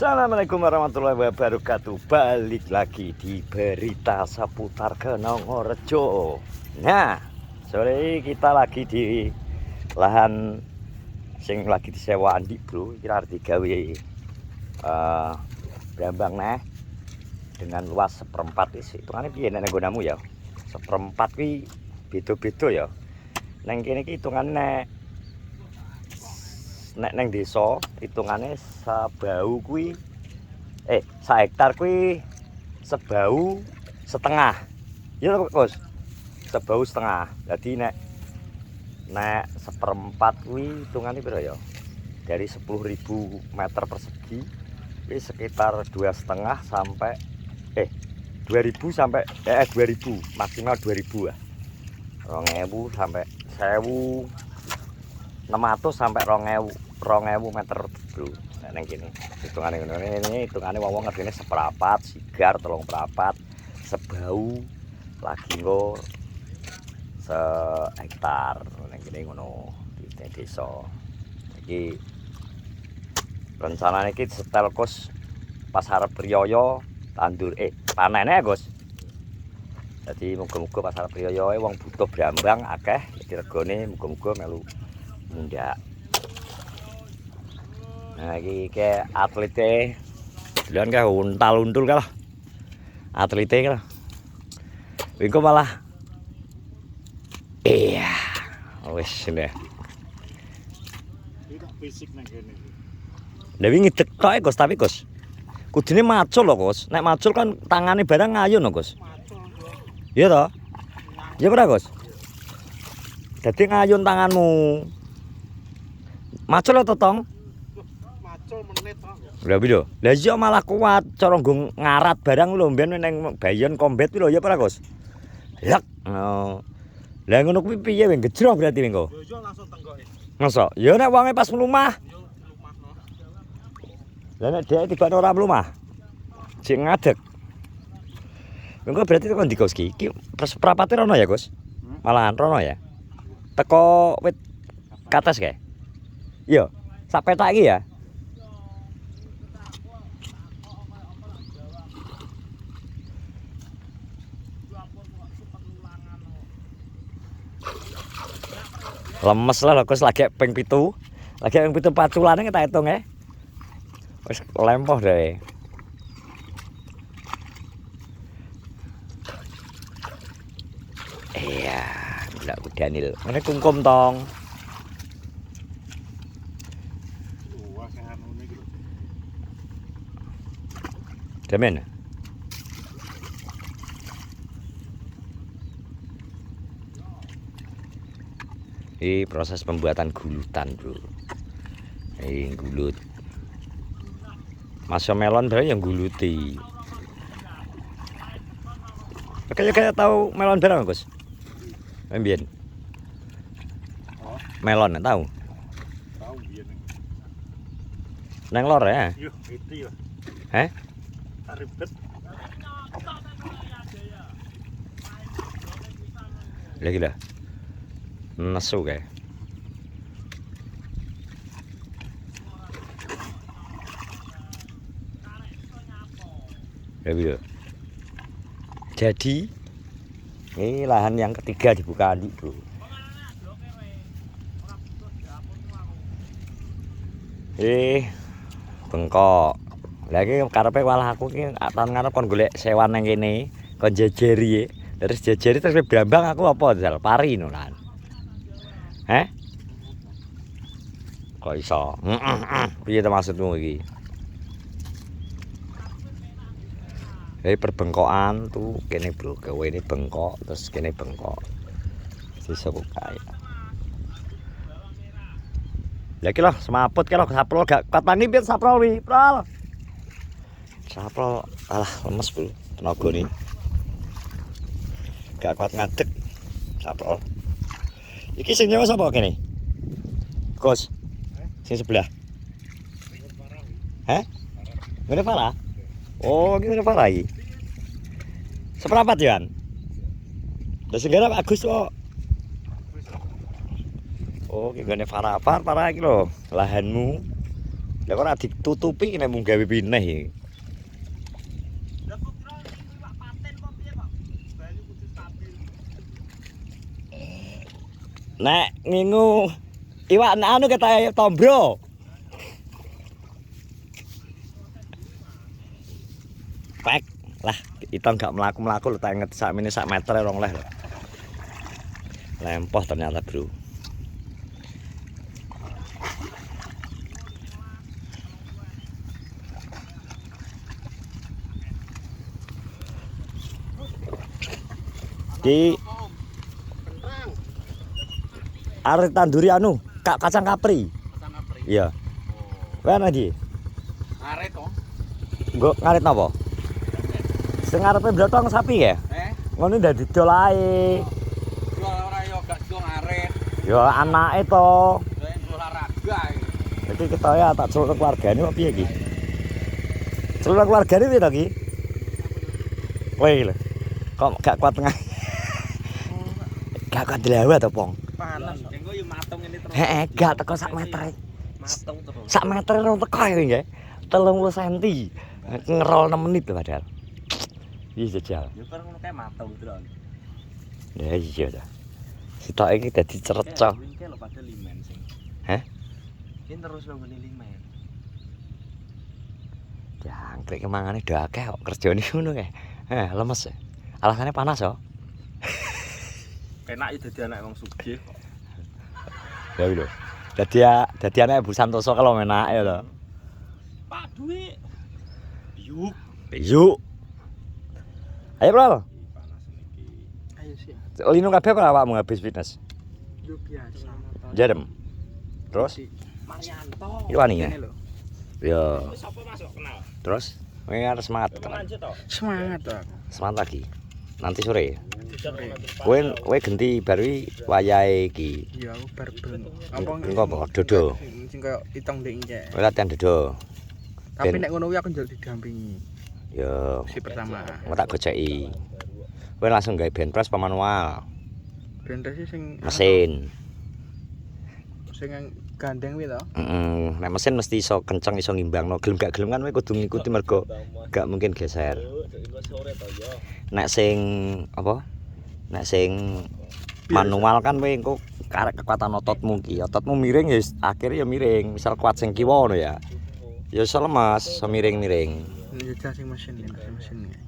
Assalamualaikum warahmatullahi wabarakatuh. Balik lagi di berita seputar Kenongorejo. Nah, sore kita lagi di lahan sing lagi disewa Andi, bro. Kira digawe brambang nah dengan luas seperempat isi. Hitungane piye nek nggonamu ya? Seperempat kuwi beda-beda ya. Neng kene iki hitungane nek neng desa hitungane sebau kuwi sa hektar kuwi sebau setengah. Ya Gus. Sebau setengah. Jadi nek seperempat kuwi hitungane piro ya? Dari 10.000 meter persegi kuwi sekitar 2,5 sampai 2000 sampai 2000 maksimal 2000 ya. 2000 sampai 1600 sampai 2000 meter, bro. Neng kene hitungane ngono. Ini hitungane wong ngertine seperapat, sigar, 3 perapat, sebau lagi nggo se hektar neng kene ngono di desa. Iki rencanane iki setel Gus pas arep riyaya tandur panene Gus. Jadi muga-muga pas arep riyaya wong butuh brambang akeh, jadi regane muga-muga melu mundak. Nah iki ke atlete duluan kah untal-untul kah atlete kah wingko malah iya wis deh fisik nang kene iki. Lah wingi ngedek tok Gus, tapi Gus kudune macul lho Gus. Nek macul kan tangane barang ngayun lho Gus. Iya toh? Iya ora Gus? Dadi ngayun tanganmu. Macul lho totong. Macul menit kok. Lha piro? Lah iya malah kuat cara nggo ngarat barang lho mben ning Bayon Combat lho ya ora Gus? Lek. Oh. Lah ngono kuwi piye wing gejrong berarti wing kok? Yo langsung tenggoke. Masa? Ya nek wonge pas mlumah. Yo lumahno. Lah nek dhek tibane ora mlumah. Sik ngadeg. Engko berarti tekan ndi Gus iki? Prapate rono ya, Gus? Malahan rono ya. Teko wit kates kae. Iya, sak petak iki ya. Lemes lah Gus lagi ping 7. Lagi ping 7 paculane kita hitung ya. Wis lempoh deh. Iya, ndak Daniel. Ngene kungkum tong. Wah, sing anu iki lho. Demen. Ini proses pembuatan gulutan, bro. Ini gulut. Masuk melon barang yang guluti. Kayak tahu melon barang Gus? Mbien. Oh, Melon tahu? tahu biyen. Nang lor ya? Yo, itu yo. Heh? Ribet. Lagi lah. Nesu kayak. Jadi ini lahan yang ketiga dibuka Andi, bro. Bengkok. Lagi karepe walah aku ki tahun ngarep kon golek sewan nang kene, kon jejeri. Terus jejeri terus brambang aku apa dal pari no lan. Heh? Kok iso? Piye maksudmu iki? Perbengkokan tuh kene bro, gawe ini bengkok terus kene bengkok. Sisa buka ya. Lagi lah semaput ke lo saprol gak katani biar saprol wi, prol. Saprol alah lemes bro, tenaga nih. Gak kuat ngadeg saprol. Iki sing nyewa sapa kene? Gus. Sing sebelah. Heh? Ngene parah? Oh, ngene parah iki. Seprapat Yan. Lah sing garap Agus kok. Oh, iki gone parah iki lho, lahanmu. Lah kok ora ditutupi nek mung gawe pineh iki. Lah kok kira iki Pak paten kok piye kok? Banyu kudu stabil. Nek ngingu iwak anu kata tombro. Pek lah itu enggak melaku-melaku lho tak inget sak meter rong leh lho. Lempoh ternyata, Bro. Di arep tanduri anu, kacang kapri. Kacang kapri. Iya. Kowe ana ndi? Are to. Nggo ngarit napa? Sing arepe blotong sapi ya? Ngono ndak didol ae. Jual ora yo gak jual are. Ya anake to. Saya olahraga iki. Iki ketoke tak celuk keluargane kok piye iki? Celuk keluargane piye to iki? Kowe iki lho. Kok gak kuat tengah. Gak kuat dilawa to, Pong. Panas. Engko yo matung ngene terus. Heeh, gak teko sak meter. Matung terus. Sak meter rong teko iki nggih. 30 cm. Ngerol 6 menit lho padahal. Iya jajal. Yo kan ngono kae matung terus. Ya iya ta. Sitoke iki dadi cereco. Iki lho padahal limen sing. Hah? Ini terus nang ngene limen. Jangkrik mangane do akeh kok kerjane ngono kae. Lemes. Alasane panas yo. Penak yo dadi anak wong sugih. Ya lho. Dadi anak Bu Santoso kalau menake lho. Pak duwe. Yuk. Yuk. Ayo, Bro. Panas niki. Ayo sih. Lino kabeh kok awakmu habis fitness. Yo biasa. Jarem. Terus Maryanto. iki wani ya. Ini lho. Ya. Sapa masuk kenal? Terus kowe harus semangat. Lanjut to. Semangat to. Semangat lagi. Nanti sore. Kowe genti baru wayahe iki. Iya, aku bar ben. Apa Engko apa? Dodo. sing koyo itong ndek iki. Kowe latihan dodo. Tapi Ben. nek ngono kuwi aku njaluk didampingi. Ya, Si pertama. mau tak goceki. Kowe langsung gawe band press apa manual? Bentes sing Mesin. sing gandeng kuwi to. Nek mesin mesti iso kenceng iso ngimbangno. Gelem gak gelem kan kowe kudu ngikuti mergo gak mungkin geser. Nek sing apa? Nek sing manual kan kowe engko karek kekuatan ototmu ki. Ototmu miring ya akhirnya ya miring. Misal kuat sing kiwa ngono ya. Ya iso lemas, iso miring-miring. Jajal sing mesin iki.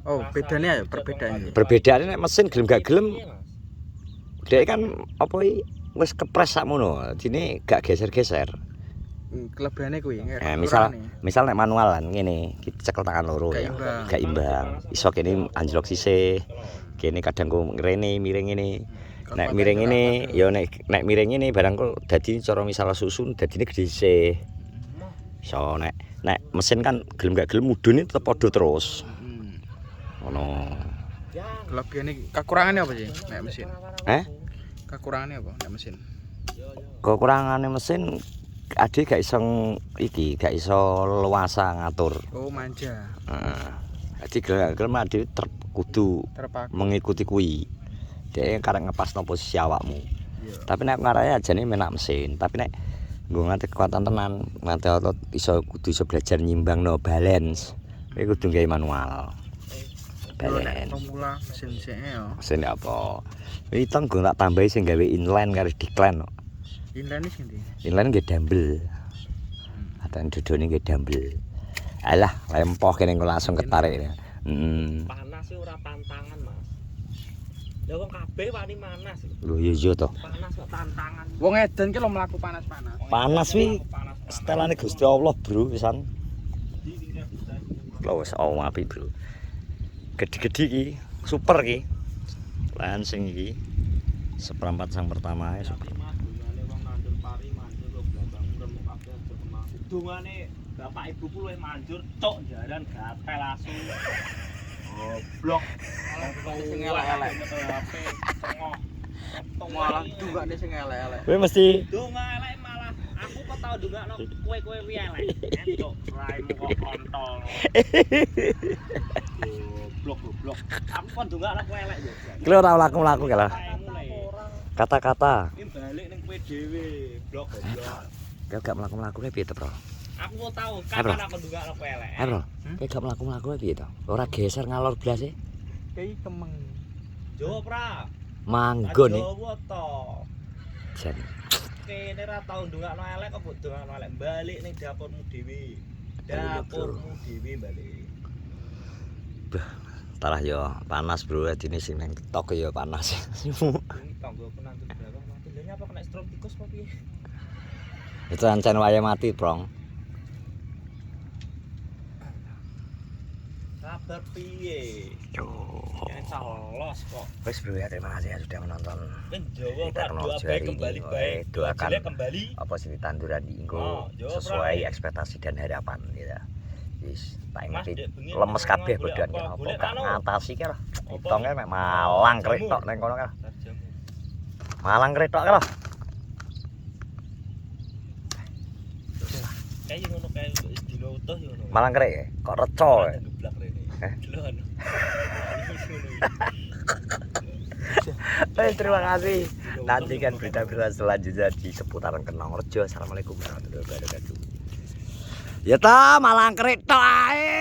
Oh, bedanya ya perbedaannya. Perbedaannya nek mesin gelem gak gelem dhek kan apa iki wis kepres sakmono. Dine gak geser-geser. Kelebihane kuwi. Misal nek manualan ngene, kita cekel tangan loro ya. Gak imbang. Iso kene anjlok sisih. Kene kadang ku ngrene miring ngene. Nek miring ngene ya nek miring ngene barang kok dadi cara misal susun dadine gede sih. So nek mesin kan gelem gak gelem mudune tetep padha terus. Ngono. Kelebihane kekurangannya apa sih nek mesin? Kekurangannya apa nek mesin? Kekurangane mesin ade gak iso iki, gak iso luasa ngatur. Oh, manja. Heeh. Dadi gelem ade kudu Terpaku. mengikuti kuwi. Dhek karek ngepasno posisi awakmu. Iya. Tapi nek ngarahe ajane menak mesin, tapi nek nggo nganti kekuatan tenan, nganti otot iso kudu iso belajar nyimbangno balance. Kowe kudu gawe manual. Balance. Pemula mesin sik ya. Mesin apa? Iki tong nggo tak tambahi sing gawe inline karo decline. Inline sing ndi? Inline nggih dumbbell. Atan dodone nggih dumbbell. Alah, lempoh kene engko langsung ketarik. Panas sih ora tantangan, Mas. Ya wong kabeh wani manas. Lho iya to. Panas kok tantangan. Wong edan ki lho mlaku panas-panas. Panas wi setelane Gusti Allah, Bro, pisan. Lho wis apik, Bro. Gede-gede iki, super iki. Lan sing iki seperempat sang pertama ya super. Dungane bapak ibu luwih manjur tok jaran gatel asu. Goblok. Sing elek-elek. Malah dungane sing elek-elek. Kowe mesti Donga elek malah aku kok tau dungakno kowe wi elek. Entuk raimu kok kontol. Goblok. Aku kok dungakno kowe elek yo. kowe ora mlaku-mlaku kae lah. Kata-kata. Ini balik ning kowe dhewe, blok goblok. Kowe gak mlaku-mlaku piye to, Bro? Aku mau tahu Bro. kapan aku ndungak apa elek. Bro. Kowe gak mlaku-mlaku piye to? Ora geser ngalor blas e. Kayak kemeng. Jawa pra. Manggon e. Jawa to. Jan. Kene ra tau ndungakno elek kok mbok ndungakno elek balik ning dapurmu dhewe. Dapurmu dhewe balik. Talah yo panas, Bro. Adine sing nang tok yo panas. Ini tanggoku nanti berapa mati. Lha nyapa kena stroke tikus apa piye? Itu ancen wae mati, Brong. Kabar piye? Yo. Yang salos kok. Wes Bro ya, terima kasih ya sudah menonton. Ben Jawa Kita pra kenal dua hari baik ini. kembali Woi, baik. doakan. Jelek kembali. Apa sih tanduran dienggo Jawa sesuai Pra. ekspektasi dan harapan gitu. Wis tak Mas, ngerti Dek, bengi lemes ngomong kabeh golek badan apa? apa Golek gak anu. ngatasi ki lho. Apa? Hitonge mek malang Jamur. kretok ning kono ka. Jamu. Malang kretok ki lho. Kayak ngono kayak dino utuh yo ngono. Malang krek ya? Kok reco ya? Geblak rene. Heh? Lho anu. Terima kasih. Nantikan berita-berita selanjutnya di seputaran Kenongrejo. Assalamualaikum warahmatullahi wabarakatuh. Ya ta, malang kretok ae.